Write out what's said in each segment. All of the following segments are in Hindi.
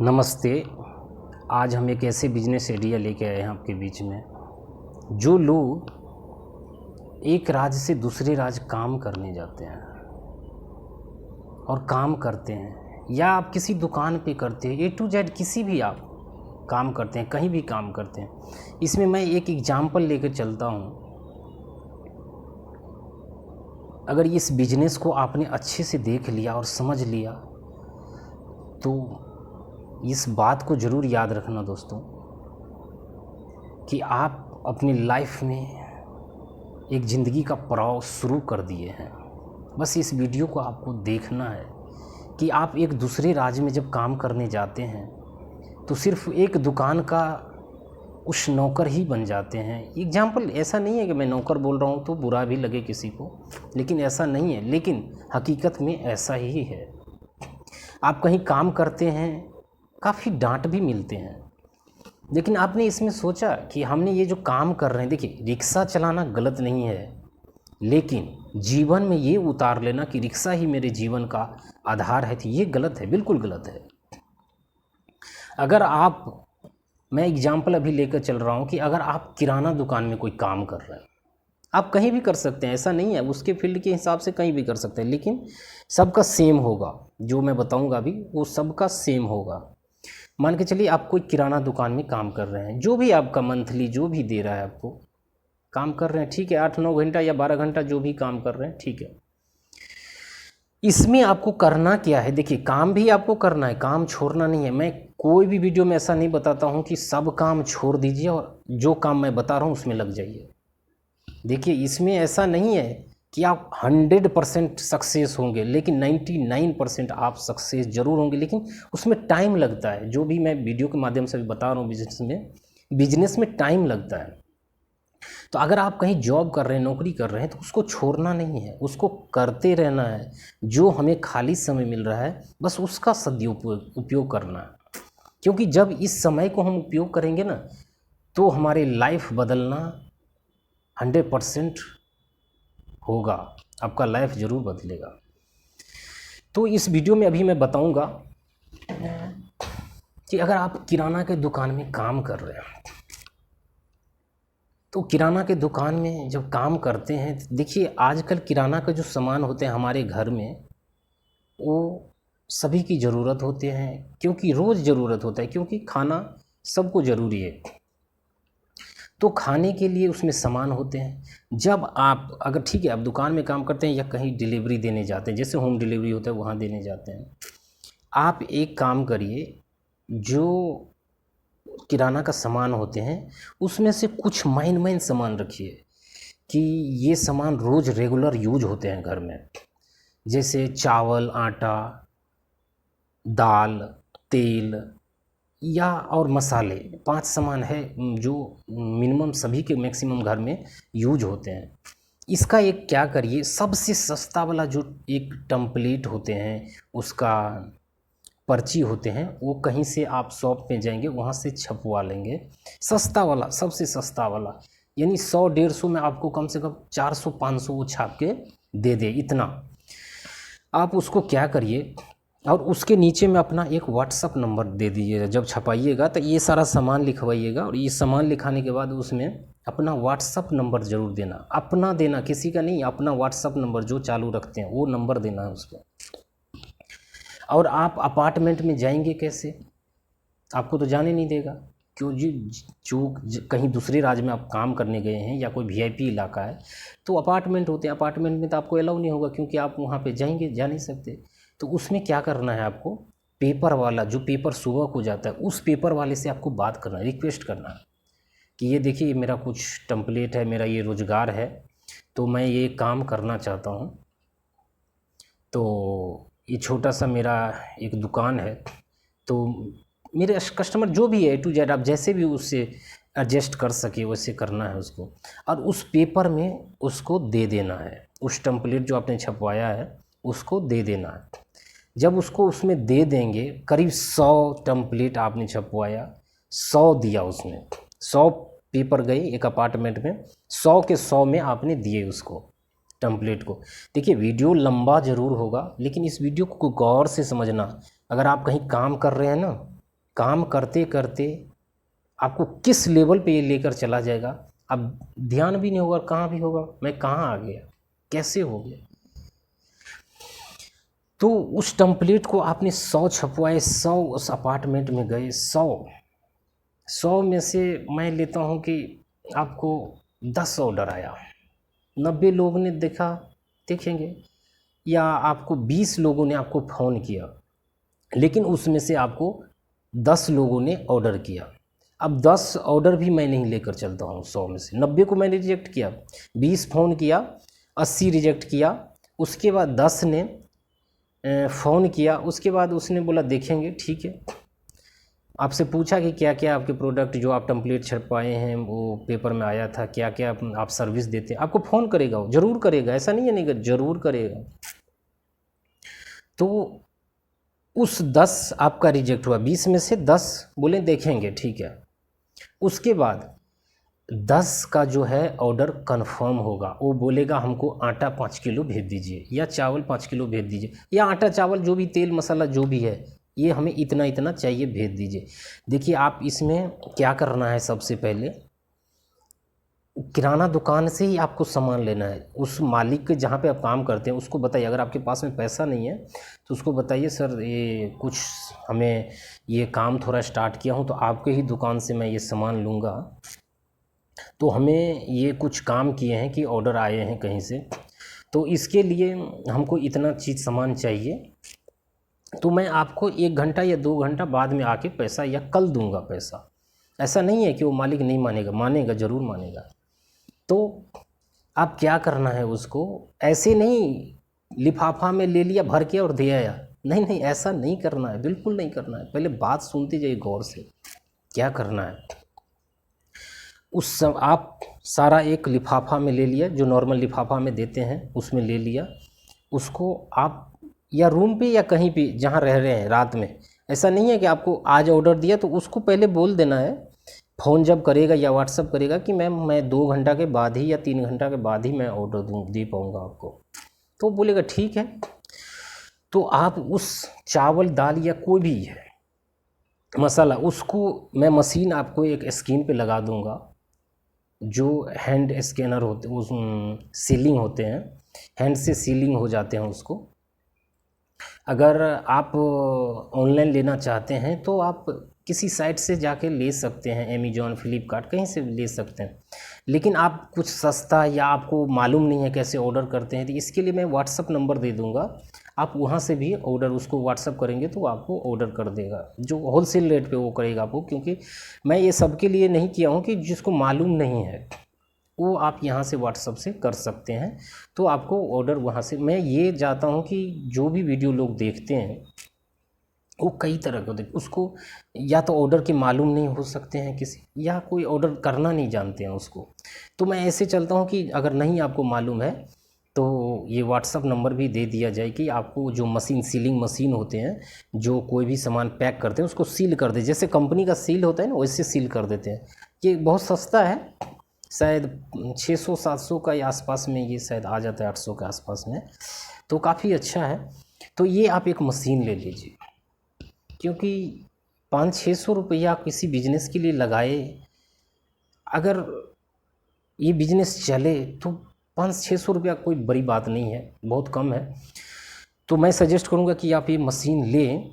नमस्ते। आज हम एक ऐसे बिजनेस आइडिया लेके आए हैं आपके बीच में। जो लोग एक राज्य से दूसरे राज्य काम करने जाते हैं और काम करते हैं, या आप किसी दुकान पे करते हैं, A to Z किसी भी आप काम करते हैं, कहीं भी काम करते हैं। इसमें मैं एक एग्जाम्पल लेकर चलता हूँ। अगर इस बिजनेस को आपने अच्छे से देख लिया और समझ लिया तो इस बात को ज़रूर याद रखना दोस्तों कि आप अपनी लाइफ में एक ज़िंदगी का पड़ाव शुरू कर दिए हैं। बस इस वीडियो को आपको देखना है कि आप एक दूसरे राज्य में जब काम करने जाते हैं तो सिर्फ एक दुकान का उस नौकर ही बन जाते हैं। एग्जाम्पल ऐसा नहीं है कि मैं नौकर बोल रहा हूँ तो बुरा भी लगे किसी को, लेकिन ऐसा नहीं है, लेकिन हकीकत में ऐसा ही है। आप कहीं काम करते हैं, काफ़ी डांट भी मिलते हैं, लेकिन आपने इसमें सोचा कि हमने ये जो काम कर रहे हैं, देखिए रिक्शा चलाना गलत नहीं है, लेकिन जीवन में ये उतार लेना कि रिक्शा ही मेरे जीवन का आधार है, तो ये गलत है, बिल्कुल गलत है। अगर मैं एग्जाम्पल अभी लेकर चल रहा हूँ कि अगर आप किराना दुकान में कोई काम कर रहे हैं, आप कहीं भी कर सकते हैं, ऐसा नहीं है, उसके फील्ड के हिसाब से कहीं भी कर सकते हैं, लेकिन सबका सेम होगा। जो मैं बताऊंगा अभी वो सबका सेम होगा। मान के चलिए आप कोई किराना दुकान में काम कर रहे हैं, जो भी आपका मंथली जो भी दे रहा है आपको, काम कर रहे हैं, ठीक है, 8-9 घंटा या 12 घंटा जो भी काम कर रहे हैं, ठीक है। इसमें आपको करना क्या है? देखिए काम भी आपको करना है, काम छोड़ना नहीं है। मैं कोई भी वीडियो में ऐसा नहीं बताता हूँ कि सब काम छोड़ दीजिए और जो काम मैं बता रहा हूँ उसमें लग जाइए। देखिए इसमें ऐसा नहीं है कि आप 100% सक्सेस होंगे, लेकिन 99% आप सक्सेस ज़रूर होंगे, लेकिन उसमें टाइम लगता है। जो भी मैं वीडियो के माध्यम से बता रहा हूँ, बिजनेस में टाइम लगता है। तो अगर आप कहीं जॉब कर रहे हैं, नौकरी कर रहे हैं, तो उसको छोड़ना नहीं है, उसको करते रहना है। जो हमें खाली समय मिल रहा है बस उसका उपयोग करना है, क्योंकि जब इस समय को हम उपयोग करेंगे ना तो हमारी लाइफ बदलना 100% होगा, आपका लाइफ ज़रूर बदलेगा। तो इस वीडियो में अभी मैं बताऊंगा कि अगर आप किराना के दुकान में काम कर रहे हैं, तो किराना के दुकान में जब काम करते हैं, देखिए आजकल किराना का जो सामान होते हैं हमारे घर में, वो सभी की ज़रूरत होते हैं, क्योंकि रोज़ ज़रूरत होता है, क्योंकि खाना सबको ज़रूरी है। तो खाने के लिए उसमें सामान होते हैं। जब आप अगर ठीक है आप दुकान में काम करते हैं या कहीं डिलीवरी देने जाते हैं, जैसे होम डिलीवरी होता है वहाँ देने जाते हैं, आप एक काम करिए, जो किराना का सामान होते हैं उसमें से कुछ मेन सामान रखिए कि ये सामान रोज़ रेगुलर यूज होते हैं घर में, जैसे चावल, आटा, दाल, तेल या और मसाले। 5 सामान है जो मिनिमम सभी के मैक्सिमम घर में यूज होते हैं। इसका एक क्या करिए, सबसे सस्ता वाला जो एक टेम्पलेट होते हैं, उसका पर्ची होते हैं, वो कहीं से आप शॉप पे जाएंगे वहाँ से छपवा लेंगे, सस्ता वाला, सबसे सस्ता वाला, यानी 100-150 में आपको कम से कम 400-500 वो छाप के दे दे। इतना आप उसको क्या करिए, और उसके नीचे में अपना एक व्हाट्सअप नंबर दे दीजिएगा। जब छपाइएगा तो ये सारा सामान लिखवाइएगा, और ये सामान लिखाने के बाद उसमें अपना व्हाट्सअप नंबर ज़रूर देना, अपना देना, किसी का नहीं, अपना व्हाट्सअप नंबर जो चालू रखते हैं वो नंबर देना है उसको। और आप अपार्टमेंट में जाएंगे कैसे, आपको तो जाने नहीं देगा, क्यों जी, जो कहीं दूसरे राज्य में आप काम करने गए हैं या कोई VIP इलाका है तो अपार्टमेंट होते हैं, अपार्टमेंट में तो आपको अलाउ नहीं होगा, क्योंकि आप वहाँ पे जाएंगे, जा नहीं सकते। तो उसमें क्या करना है आपको, पेपर वाला, जो पेपर सुबह को जाता है, उस पेपर वाले से आपको बात करना है, रिक्वेस्ट करना है कि ये देखिए मेरा कुछ टेम्पलेट है, मेरा ये रोज़गार है, तो मैं ये काम करना चाहता हूँ, तो ये छोटा सा मेरा एक दुकान है, तो मेरे कस्टमर जो भी है A to Z आप जैसे भी उससे एडजस्ट कर सके वैसे करना है उसको, और उस पेपर में उसको दे देना है, उस टेम्पलेट जो आपने छपवाया है उसको दे देना है। जब उसको उसमें दे देंगे, करीब 100 टेम्पलेट आपने छपवाया, 100 दिया उसमें, 100 पेपर गए एक अपार्टमेंट में, 100 के 100 में आपने दिए उसको टेम्पलेट को। देखिए वीडियो लंबा ज़रूर होगा, लेकिन इस वीडियो को गौर से समझना। अगर आप कहीं काम कर रहे हैं ना, काम करते करते आपको किस लेवल पे ये लेकर चला जाएगा, अब ध्यान भी नहीं होगा, कहाँ भी होगा, मैं कहाँ आ गया, कैसे हो गया। तो उस टेम्पलेट को आपने 100 छपवाए, 100 उस अपार्टमेंट में गए, 100 में से मैं लेता हूँ कि आपको 10 ऑर्डर आया, 90 लोगों ने देखा, देखेंगे, या आपको 20 लोगों ने आपको फ़ोन किया, लेकिन उसमें से आपको 10 लोगों ने ऑर्डर किया। अब 10 ऑर्डर भी मैं नहीं लेकर चलता हूँ, 100 में से 90 को मैंने रिजेक्ट किया, 20 फ़ोन किया, 80 रिजेक्ट किया, उसके बाद 10 ने फ़ोन किया, उसके बाद उसने बोला देखेंगे, ठीक है। आपसे पूछा कि क्या क्या आपके प्रोडक्ट जो आप टेम्पलेट छपवाए हैं वो पेपर में आया था, क्या क्या आप सर्विस देते हैं, आपको फ़ोन करेगा, वो ज़रूर करेगा, ऐसा नहीं है नहीं कर, ज़रूर करेगा। तो उस 10 आपका रिजेक्ट हुआ, 20 में से 10 बोले देखेंगे, ठीक है। उसके बाद 10 का जो है ऑर्डर कंफर्म होगा, वो बोलेगा हमको आटा 5 किलो भेज दीजिए, या चावल 5 किलो भेज दीजिए, या आटा चावल जो भी तेल मसाला जो भी है ये हमें इतना इतना चाहिए, भेज दीजिए। देखिए आप इसमें क्या करना है, सबसे पहले किराना दुकान से ही आपको सामान लेना है, उस मालिक के जहाँ पे आप काम करते हैं उसको बताइए, अगर आपके पास में पैसा नहीं है तो उसको बताइए सर ये कुछ हमें ये काम थोड़ा स्टार्ट किया हूँ तो आपके ही दुकान से मैं ये सामान लूँगा, तो हमें ये कुछ काम किए हैं कि ऑर्डर आए हैं कहीं से, तो इसके लिए हमको इतना चीज़ सामान चाहिए, तो मैं आपको 1 घंटा या 2 घंटा बाद में आके पैसा या कल दूंगा पैसा। ऐसा नहीं है कि वो मालिक नहीं मानेगा, मानेगा, ज़रूर मानेगा। तो आप क्या करना है, उसको ऐसे नहीं लिफाफा में ले लिया भर के और दे आया, नहीं नहीं, ऐसा नहीं करना है, बिल्कुल नहीं करना है। पहले बात सुनते जाइए गौर से, क्या करना है। उस सब आप सारा एक लिफाफा में ले लिया, जो नॉर्मल लिफाफा में देते हैं उसमें ले लिया, उसको आप या रूम पे या कहीं पे जहाँ रह रहे हैं रात में, ऐसा नहीं है कि आपको आज ऑर्डर दिया तो उसको पहले बोल देना है, फ़ोन जब करेगा या व्हाट्सअप करेगा कि मैम मैं 2 घंटा के बाद ही या 3 घंटा के बाद ही मैं ऑर्डर दे पाऊँगा आपको, तो बोलेगा ठीक है। तो आप उस चावल दाल या कोई भी है मसाला, उसको मैं मशीन आपको एक स्क्रीन पे लगा दूंगा, जो हैंड स्कैनर होते उस सीलिंग होते हैं, हैंड से सीलिंग हो जाते हैं उसको। अगर आप ऑनलाइन लेना चाहते हैं तो आप किसी साइट से जाके ले सकते हैं, अमेज़ॉन, फ्लिपकार्ट, कहीं से ले सकते हैं, लेकिन आप कुछ सस्ता या आपको मालूम नहीं है कैसे ऑर्डर करते हैं तो इसके लिए मैं व्हाट्सअप नंबर दे दूंगा, आप वहाँ से भी ऑर्डर उसको व्हाट्सअप करेंगे तो आपको ऑर्डर कर देगा, जो होलसेल रेट पे वो करेगा आपको। क्योंकि मैं ये सबके लिए नहीं किया हूँ कि जिसको मालूम नहीं है वो आप यहाँ से व्हाट्सअप से कर सकते हैं, तो आपको ऑर्डर वहाँ से। मैं ये चाहता हूँ कि जो भी वीडियो लोग देखते हैं वो कई तरह के होते हैं, उसको या तो ऑर्डर के मालूम नहीं हो सकते हैं किसी, या कोई ऑर्डर करना नहीं जानते हैं उसको, तो मैं ऐसे चलता हूँ कि अगर नहीं आपको मालूम है तो ये व्हाट्सअप नंबर भी दे दिया जाए कि आपको जो मशीन, सीलिंग मशीन होते हैं, जो कोई भी सामान पैक करते हैं उसको सील कर दे, जैसे कंपनी का सील होता है ना वैसे सील कर देते हैं। ये बहुत सस्ता है, शायद 600-700 का आसपास में ये शायद आ जाता है, 800 के आसपास में, तो काफ़ी अच्छा है। तो ये आप एक मशीन ले लीजिए, क्योंकि 500-600 रुपया किसी बिजनेस के लिए लगाए, अगर ये बिजनेस चले तो 500-600 रुपया कोई बड़ी बात नहीं है, बहुत कम है। तो मैं सजेस्ट करूँगा कि आप ये मशीन लें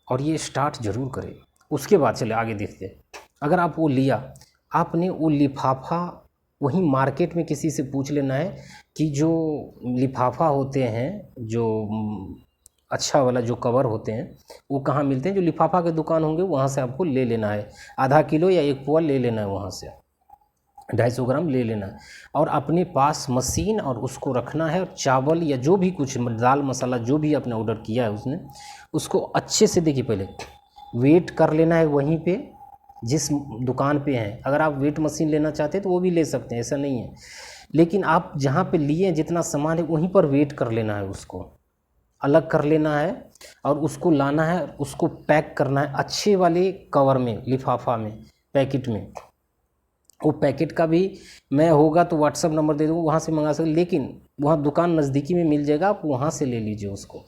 और ये स्टार्ट ज़रूर करें, उसके बाद चले आगे देखते हैं। अगर आप वो लिया, आपने वो लिफाफा वहीं मार्केट में किसी से पूछ लेना है कि जो लिफाफा होते हैं, जो अच्छा वाला जो कवर होते हैं वो कहाँ मिलते हैं, जो लिफाफा के दुकान होंगे वहाँ से आपको ले लेना है, आधा किलो या 1 पौवा ले लेना है, वहाँ से 250 ग्राम ले लेना है, और अपने पास मशीन और उसको रखना है। और चावल या जो भी कुछ दाल मसाला जो भी आपने ऑर्डर किया है उसने, उसको अच्छे से देखिए, पहले वेट कर लेना है वहीं पे जिस दुकान पे हैं। अगर आप वेट मशीन लेना चाहते हैं तो वो भी ले सकते हैं, ऐसा नहीं है, लेकिन आप जहाँ पे लिए जितना सामान है वहीं पर वेट कर लेना है, उसको अलग कर लेना है और उसको लाना है, उसको पैक करना है अच्छे वाले कवर में, लिफाफा में, पैकेट में। वो पैकेट का भी मैं होगा तो व्हाट्सअप नंबर दे दूँगा, वहाँ से मंगा सकते, लेकिन वहाँ दुकान नज़दीकी में मिल जाएगा, आप वहाँ से ले लीजिए, उसको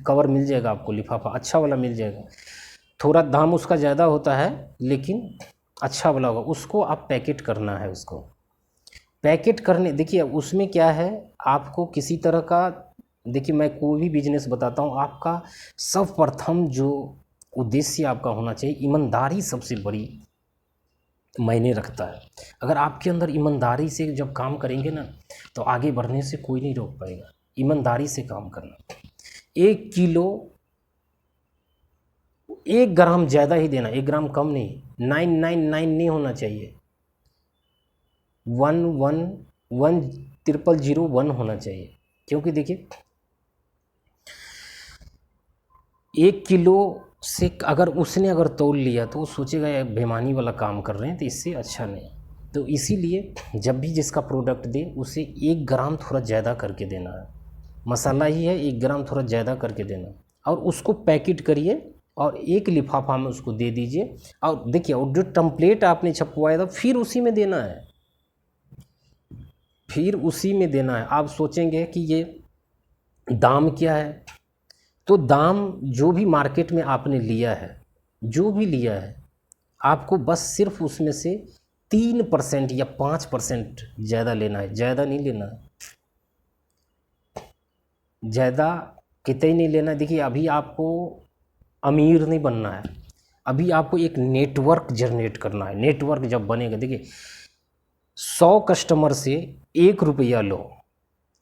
कवर मिल जाएगा आपको, लिफाफा अच्छा वाला मिल जाएगा। थोड़ा दाम उसका ज़्यादा होता है लेकिन अच्छा वाला होगा, उसको आप पैकेट करना है। उसको पैकेट करने, देखिए उसमें क्या है, आपको किसी तरह का, देखिए मैं कोई भी बिजनेस बताता हूँ, आपका सर्वप्रथम जो उद्देश्य आपका होना चाहिए, ईमानदारी सबसे बड़ी मायने रखता है। अगर आपके अंदर ईमानदारी से जब काम करेंगे ना, तो आगे बढ़ने से कोई नहीं रोक पाएगा। ईमानदारी से काम करना, 1 किलो 1 ग्राम ज़्यादा ही देना, 1 ग्राम कम नहीं, 999 नहीं होना चाहिए, 111001 होना चाहिए। क्योंकि देखिए 1 किलो से अगर उसने अगर तोल लिया तो वो सोचेगा यार बेईमानी वाला काम कर रहे हैं, तो इससे अच्छा नहीं। तो इसीलिए जब भी जिसका प्रोडक्ट दे उसे 1 ग्राम थोड़ा ज़्यादा करके देना है। मसाला ही है, 1 ग्राम थोड़ा ज़्यादा करके देना, और उसको पैकेट करिए और एक लिफाफा में उसको दे दीजिए। और देखिए, और जो टेम्पलेट आपने छपवाया था फिर उसी में देना है, फिर उसी में देना है। आप सोचेंगे कि ये दाम क्या है, तो दाम जो भी मार्केट में आपने लिया है, जो भी लिया है, आपको बस सिर्फ उसमें से 3% या 5% ज़्यादा लेना है, ज़्यादा नहीं लेना है, ज़्यादा कितने नहीं लेना है। देखिए अभी आपको अमीर नहीं बनना है, अभी आपको एक नेटवर्क जनरेट करना है। नेटवर्क जब बनेगा, देखिए 100 कस्टमर से 1 रुपया लो,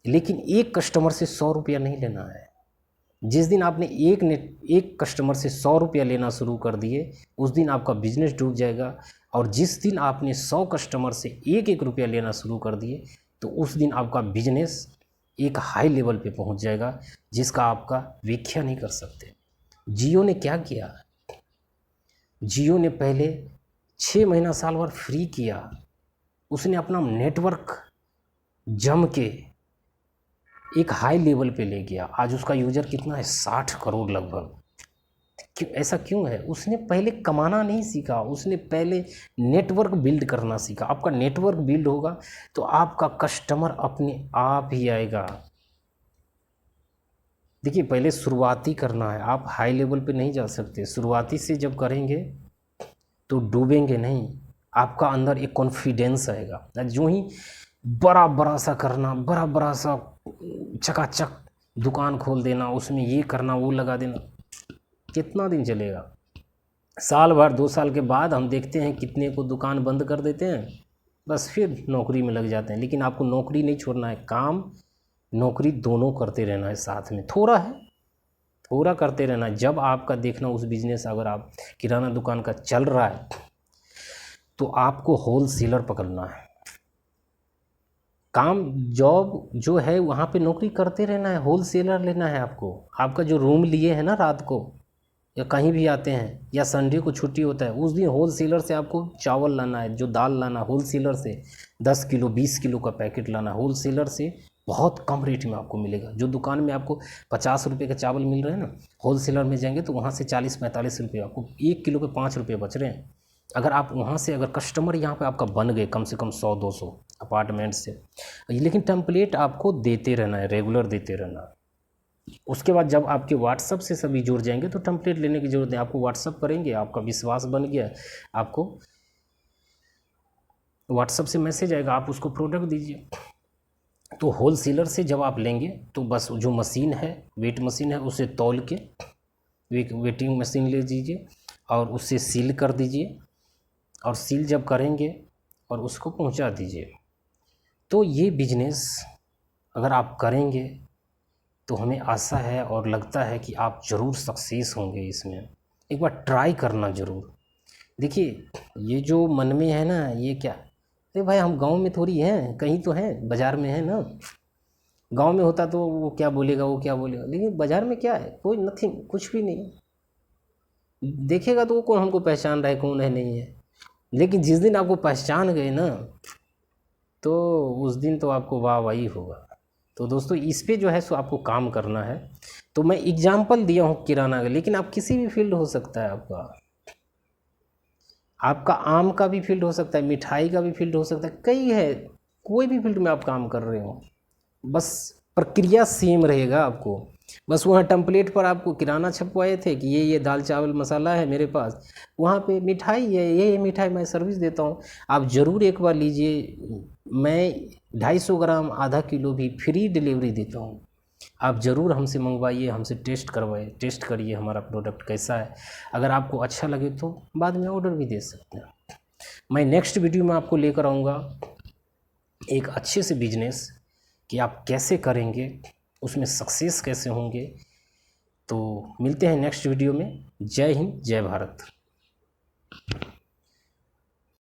लेकिन एक कस्टमर से 100 रुपया नहीं लेना है। जिस दिन आपने एक कस्टमर से 100 रुपया लेना शुरू कर दिए, उस दिन आपका बिजनेस डूब जाएगा। और जिस दिन आपने 100 कस्टमर से 1-1 रुपया लेना शुरू कर दिए, तो उस दिन आपका बिजनेस एक हाई लेवल पे पहुंच जाएगा, जिसका आपका व्याख्या नहीं कर सकते। जियो ने क्या किया, जियो ने पहले 6 महीना साल भर फ्री किया, उसने अपना नेटवर्क जम के एक हाई लेवल पे ले गया। आज उसका यूज़र कितना है, 60 करोड़ लगभग। क्यों ऐसा क्यों है? उसने पहले कमाना नहीं सीखा, उसने पहले नेटवर्क बिल्ड करना सीखा। आपका नेटवर्क बिल्ड होगा तो आपका कस्टमर अपने आप ही आएगा। देखिए पहले शुरुआती करना है, आप हाई लेवल पे नहीं जा सकते। शुरुआती से जब करेंगे तो डूबेंगे नहीं, आपका अंदर एक कॉन्फिडेंस आएगा। जो ही बड़ा बड़ा सा करना, बड़ा बड़ा सा चकाचक दुकान खोल देना, उसमें ये करना वो लगा देना, कितना दिन चलेगा? साल भर 2 साल के बाद हम देखते हैं कितने को दुकान बंद कर देते हैं, बस फिर नौकरी में लग जाते हैं। लेकिन आपको नौकरी नहीं छोड़ना है, काम नौकरी दोनों करते रहना है साथ में। थोड़ा है, थोड़ा करते रहना। जब आपका देखना उस बिजनेस, अगर आप किराना दुकान का चल रहा है, तो आपको होल सेलर पकड़ना है। काम जॉब जो है वहाँ पे नौकरी करते रहना है, होल सेलर लेना है आपको। आपका जो रूम लिए है ना रात को, या कहीं भी आते हैं, या संडे को छुट्टी होता है, उस दिन होल सेलर से आपको चावल लाना है, जो दाल लाना, होल सेलर से 10 किलो 20 किलो का पैकेट लाना। होल सेलर से बहुत कम रेट में आपको मिलेगा। जो दुकान में आपको 50 रुपये का चावल मिल रहा है ना, होल सेलर में जाएंगे तो वहाँ से 40-45 रुपये, आपको 1 किलो पे 5 रुपये बच रहे हैं। अगर आप वहाँ से, अगर कस्टमर यहाँ पे आपका बन गए कम से कम 100-200 अपार्टमेंट से, लेकिन टेम्पलेट आपको देते रहना है, रेगुलर देते रहना है। उसके बाद जब आपके व्हाट्सअप से सभी जुड़ जाएंगे तो टेम्पलेट लेने की ज़रूरत नहीं, आपको व्हाट्सअप करेंगे, आपका विश्वास बन गया, आपको व्हाट्सअप से मैसेज आएगा, आप उसको प्रोडक्ट दीजिए। तो होल सेलर से जब आप लेंगे तो बस जो मशीन है, वेट मशीन है, उसे तौल के वेटिंग मशीन ले लीजिए और उससे सील कर दीजिए, और सील जब करेंगे और उसको पहुंचा दीजिए। तो ये बिजनेस अगर आप करेंगे तो हमें आशा है और लगता है कि आप ज़रूर सक्सेस होंगे इसमें। एक बार ट्राई करना ज़रूर। देखिए ये जो मन में है ना, ये क्या, अरे भाई हम गांव में थोड़ी हैं, कहीं तो हैं, बाज़ार में है ना। गांव में होता तो वो क्या बोलेगा, वो क्या बोलेगा, लेकिन बाज़ार में क्या है, कोई नथिंग, कुछ भी नहीं। देखेगा तो वो कौन हमको पहचान रहा है, कौन है नहीं है। लेकिन जिस दिन आपको पहचान गए ना, तो उस दिन तो आपको वाह वाही होगा। तो दोस्तों इस पे जो है सो आपको काम करना है। तो मैं एग्जाम्पल दिया हूँ किराना का, लेकिन आप किसी भी फील्ड हो सकता है आपका आम का भी फील्ड हो सकता है, मिठाई का भी फील्ड हो सकता है, कई है, कोई भी फील्ड में आप काम कर रहे हो, बस प्रक्रिया सेम रहेगा आपको। बस वहाँ टेम्पलेट पर आपको किराना छपवाए थे कि ये दाल चावल मसाला है मेरे पास, वहाँ पे मिठाई है, ये मिठाई मैं सर्विस देता हूँ, आप ज़रूर एक बार लीजिए। मैं 250 ग्राम आधा किलो भी फ्री डिलीवरी देता हूँ, आप ज़रूर हमसे मंगवाइए, हमसे टेस्ट करवाइए, टेस्ट करिए हमारा प्रोडक्ट कैसा है। अगर आपको अच्छा लगे तो बाद में ऑर्डर भी दे सकते हैं। मैं नेक्स्ट वीडियो में आपको लेकर आऊँगा एक अच्छे से बिजनेस कि आप कैसे करेंगे, उसमें सक्सेस कैसे होंगे। तो मिलते हैं नेक्स्ट वीडियो में। जय हिंद, जय भारत।